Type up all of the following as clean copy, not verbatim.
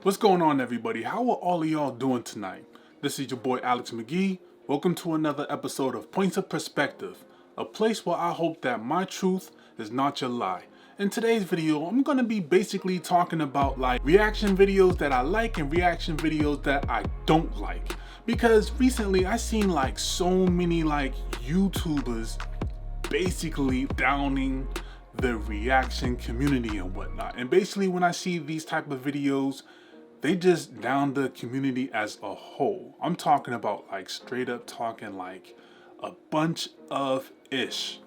What's going on, everybody? How are all of y'all doing tonight? This is your boy Alex McGee. Welcome to another episode of Points of Perspective, a place where I hope that my truth is not your lie. In today's video, I'm going to be basically talking about reaction videos that I like and reaction videos that I don't like. Because recently I seen so many YouTubers basically downing the reaction community and whatnot. And basically when I see these type of videos, they just down the community as a whole. I'm talking about straight up talking a bunch of ish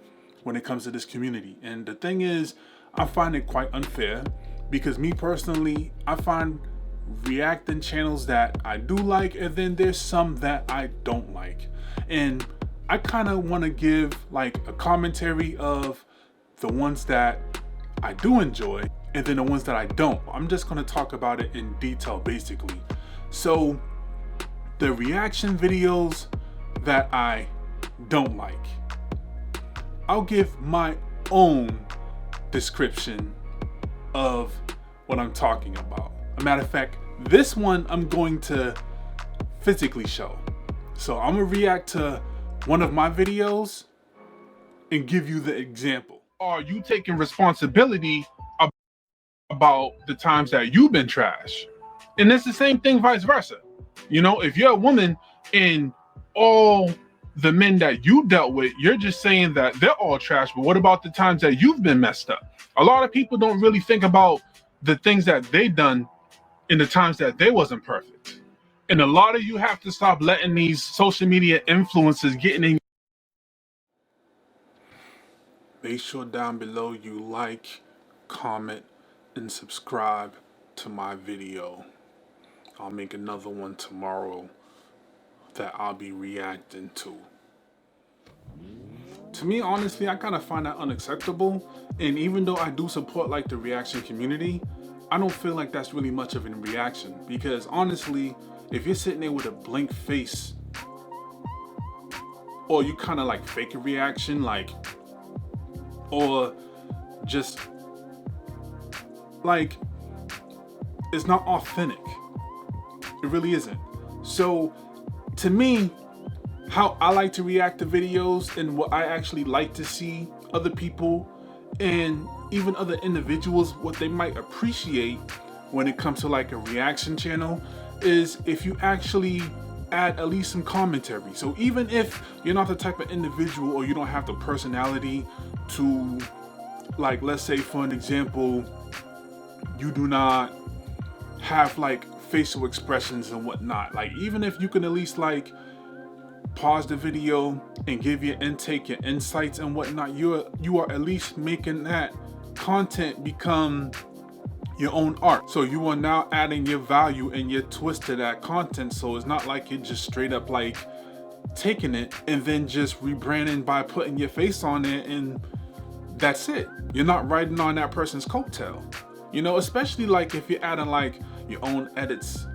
when it comes to this community. And the thing is, I find it quite unfair because me personally, I find reacting channels that I do like, and then there's some that I don't like. And I kind of want to give a commentary of the ones that I do enjoy and then the ones that I don't. I'm just going to talk about it in detail basically. So the reaction videos that I don't like, I'll give my own description of what I'm talking about. A matter of fact, this one I'm going to physically show. So I'm gonna react to one of my videos and give you the example. Are you taking responsibility about the times that you've been trash? And it's the same thing vice versa. You know, if you're a woman and all the men that you dealt with, you're just saying that they're all trash, but what about the times that you've been messed up? A lot of people don't really think about the things that they done in the times that they wasn't perfect. And a lot of you have to stop letting these social media influences getting in. Make sure down below you like, comment, and subscribe to my video. I'll make another one tomorrow that I'll be reacting to. To me, honestly, I kind of find that unacceptable. And even though I do support the reaction community, I don't feel like that's really much of a reaction. Because honestly, if you're sitting there with a blank face, or you kind of fake a reaction, or just it's not authentic. It really isn't. So to me, how I like to react to videos and what I actually like to see other people and even other individuals, what they might appreciate when it comes to a reaction channel, is if you actually add at least some commentary. So even if you're not the type of individual or you don't have the personality to let's say for an example, you do not have facial expressions and whatnot, even if you can at least pause the video and give your intake, your insights and whatnot, you are at least making that content become your own art. So you are now adding your value and your twist to that content. So it's not like you're just straight up taking it and then just rebranding by putting your face on it and that's it. You're not riding on that person's coattail. You know, especially if you're adding your own edits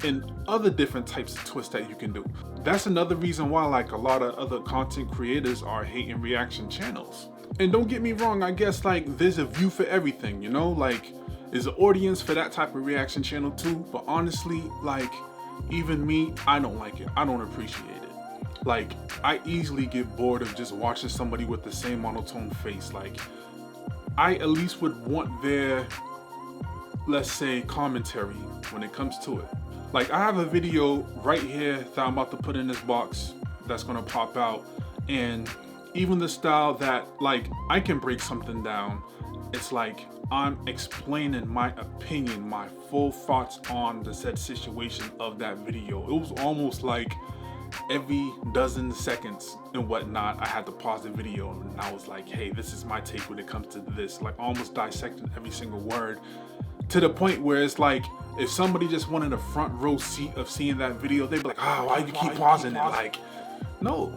and other different types of twists that you can do. That's another reason why a lot of other content creators are hating reaction channels. And don't get me wrong, I guess there's a view for everything, you know, there's an audience for that type of reaction channel too. But honestly, even me, I don't like it. I don't appreciate it. I easily get bored of just watching somebody with the same monotone face. I at least would want their, let's say, commentary when it comes to it. I have a video right here that I'm about to put in this box that's gonna pop out, and even the style that I can break something down, it's I'm explaining my opinion, my full thoughts on the said situation of that video. It was almost every dozen seconds and whatnot, I had to pause the video and I was hey, this is my take when it comes to this, almost dissecting every single word, to the point where it's if somebody just wanted a front row seat of seeing that video, they'd be why you keep pausing it? No.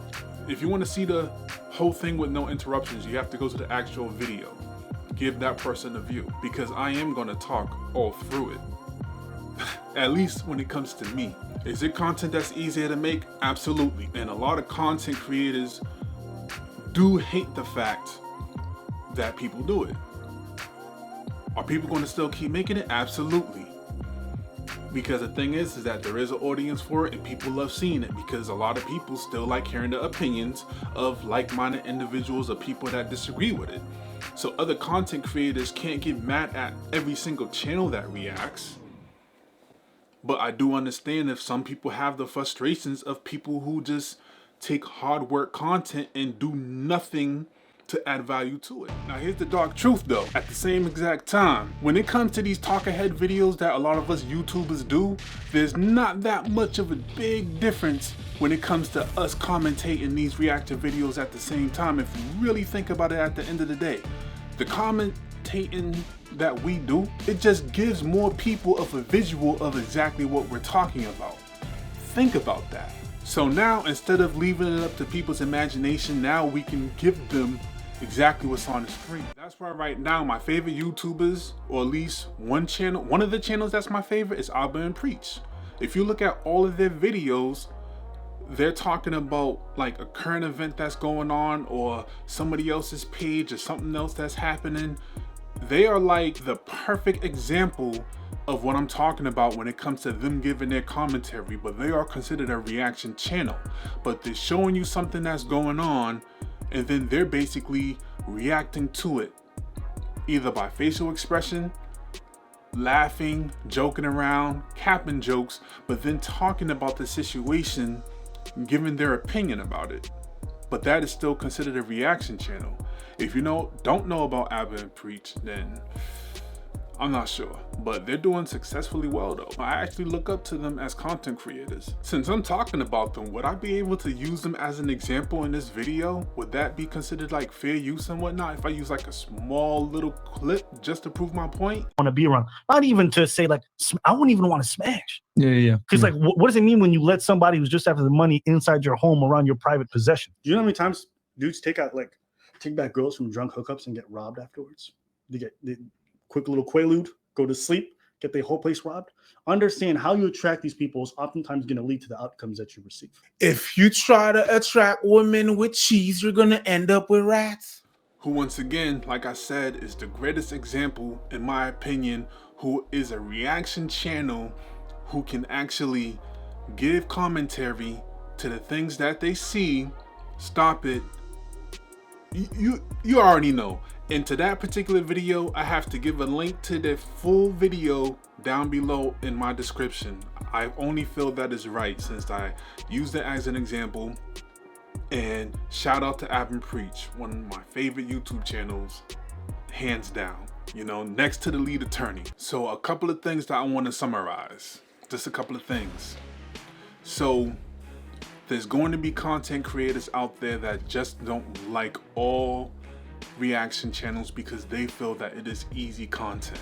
If you want to see the whole thing with no interruptions, you have to go to the actual video. Give that person a view, because I am going to talk all through it. At least when it comes to me. Is it content that's easier to make? Absolutely. And a lot of content creators do hate the fact that people do it. Are people going to still keep making it? Absolutely. Because the thing is that there is an audience for it and people love seeing it, because a lot of people still like hearing the opinions of like-minded individuals or people that disagree with it. So other content creators can't get mad at every single channel that reacts. But I do understand if some people have the frustrations of people who just take hard work content and do nothing to add value to it. Now here's the dark truth though. At the same exact time, when it comes to these talk ahead videos that a lot of us YouTubers do, there's not that much of a big difference when it comes to us commentating these reactive videos at the same time. If you really think about it, at the end of the day, the commentating that we do, it just gives more people of a visual of exactly what we're talking about. Think about that. So now, instead of leaving it up to people's imagination, now we can give them exactly what's on the screen. That's why right now my favorite YouTubers, or at least one of the channels that's my favorite, is Abba and Preach. If you look at all of their videos, they're talking about like a current event that's going on, or somebody else's page, or something else that's happening. They are like the perfect example of what I'm talking about when it comes to them giving their commentary, but they are considered a reaction channel. But they're showing you something that's going on, and then they're basically reacting to it, either by facial expression, laughing, joking around, capping jokes, but then talking about the situation, giving their opinion about it. But that is still considered a reaction channel. If you don't know about Abba and Preach, then I'm not sure, but they're doing successfully well though. I actually look up to them as content creators. Since I'm talking about them, would I be able to use them as an example in this video? Would that be considered like fair use and whatnot if I use like a small little clip just to prove my point? Want to be around, not even to say like, I wouldn't even want to smash. Yeah. Because like, what does it mean when you let somebody who's just after the money inside your home around your private possession? Do you know how many times dudes take back girls from drunk hookups and get robbed afterwards? They get quick little quaalude, go to sleep, get their whole place robbed. Understand how you attract these people is oftentimes going to lead to the outcomes that you receive. If you try to attract women with cheese, you're going to end up with rats. Who, once again, like I said, is the greatest example, in my opinion, who is a reaction channel who can actually give commentary to the things that they see, stop it. You already know. And to that particular video, I have to give a link to the full video down below in my description. I only feel that is right since I used it as an example. And shout out to Abba and Preach, one of my favorite YouTube channels, hands down, next to the lead attorney. So a couple of things that I want to summarize, just a couple of things. So there's going to be content creators out there that just don't like all reaction channels because they feel that it is easy content.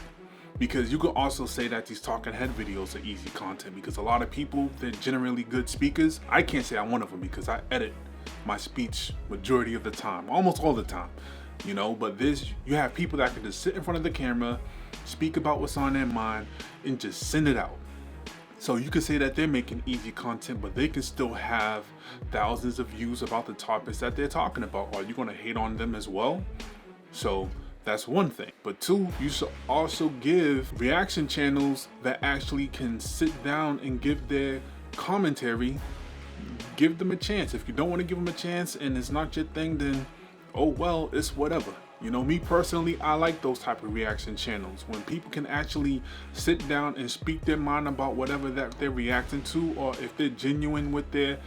Because you could also say that these talking head videos are easy content, because a lot of people, they're generally good speakers. I can't say I'm one of them because I edit my speech majority of the time, almost all the time, but you have people that can just sit in front of the camera, speak about what's on their mind, and just send it out. So you could say that they're making easy content, but they can still have thousands of views about the topics that they're talking about. Are you going to hate on them as well? So that's one thing. But two, you should also give reaction channels that actually can sit down and give their commentary. Give them a chance. If you don't want to give them a chance and it's not your thing, then oh well, it's whatever. Me personally, I like those type of reaction channels when people can actually sit down and speak their mind about whatever that they're reacting to, or if they're genuine with their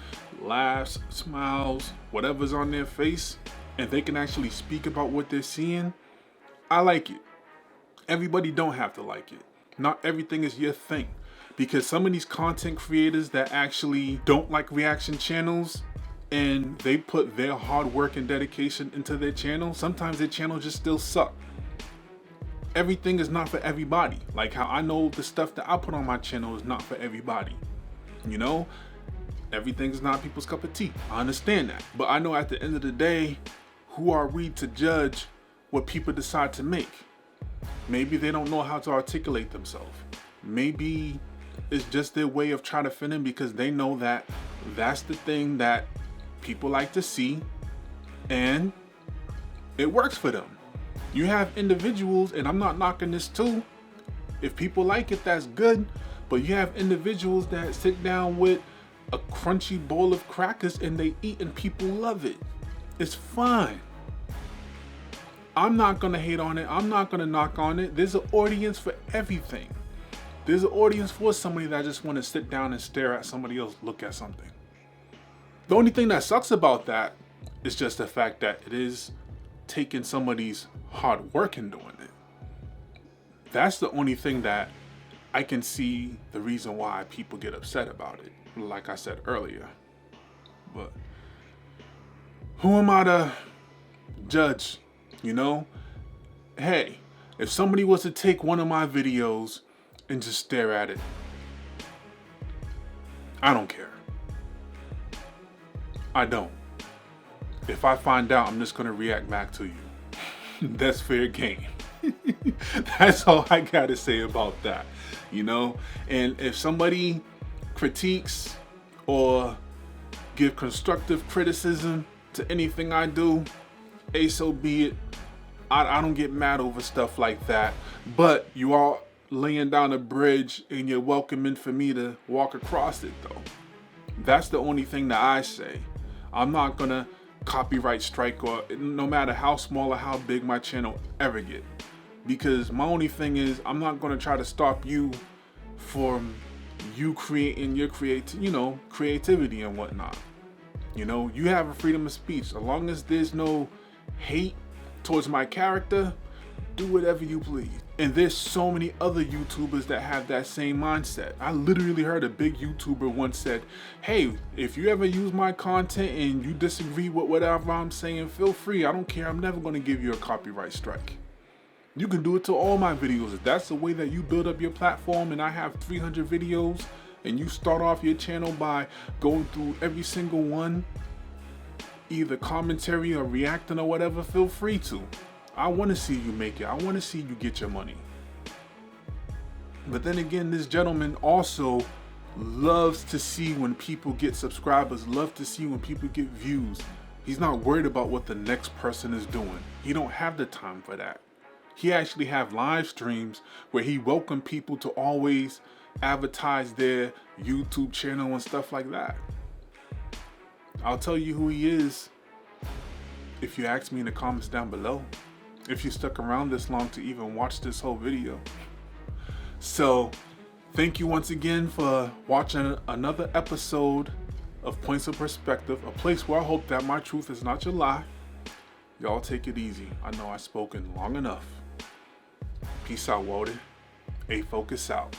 laughs, smiles, whatever's on their face, and they can actually speak about what they're seeing. I like it. Everybody don't have to like it. Not everything is your thing, because some of these content creators that actually don't like reaction channels, and they put their hard work and dedication into their channel, sometimes their channel just still suck. Everything is not for everybody. Like how I know the stuff that I put on my channel is not for everybody. Everything is not people's cup of tea. I understand that. But I know at the end of the day, who are we to judge what people decide to make? Maybe they don't know how to articulate themselves. Maybe it's just their way of trying to fit in because they know that that's the thing that people like to see and it works for them. You have individuals, and I'm not knocking this too. If people like it, that's good. But you have individuals that sit down with a crunchy bowl of crackers and they eat and people love it. It's fine. I'm not gonna hate on it. I'm not gonna knock on it. There's an audience for everything. There's an audience for somebody that just want to sit down and stare at somebody else look at something. The only thing that sucks about that is just the fact that it is taking somebody's hard work and doing it. That's the only thing that I can see the reason why people get upset about it, like I said earlier. But who am I to judge, you know? Hey, if somebody was to take one of my videos and just stare at it, I don't care. I don't. If I find out, I'm just gonna react back to you. That's fair game. That's all I gotta say about that, you know? And if somebody critiques or give constructive criticism to anything I do, so be it. I don't get mad over stuff like that. But you are laying down a bridge and you're welcoming for me to walk across it, though. That's the only thing that I say. I'm not gonna copyright strike, or no matter how small or how big my channel ever get, because my only thing is I'm not gonna try to stop you from you creating your creativity and whatnot. You know, you have a freedom of speech. As long as there's no hate towards my character, do whatever you please. And there's so many other YouTubers that have that same mindset. I literally heard a big YouTuber once said, hey, if you ever use my content and you disagree with whatever I'm saying, feel free. I don't care. I'm never going to give you a copyright strike. You can do it to all my videos. If that's the way that you build up your platform and I have 300 videos and you start off your channel by going through every single one, either commentary or reacting or whatever, feel free to. I want to see you make it. I want to see you get your money. But then again, this gentleman also loves to see when people get subscribers, loves to see when people get views. He's not worried about what the next person is doing. He don't have the time for that. He actually have live streams where he welcome people to always advertise their YouTube channel and stuff like that. I'll tell you who he is if you ask me in the comments down below, if you stuck around this long to even watch this whole video. So thank you once again for watching another episode of Points of Perspective, a place where I hope that my truth is not your lie. Y'all take it easy. I know I've spoken long enough. Peace out, Walden. A Focus out.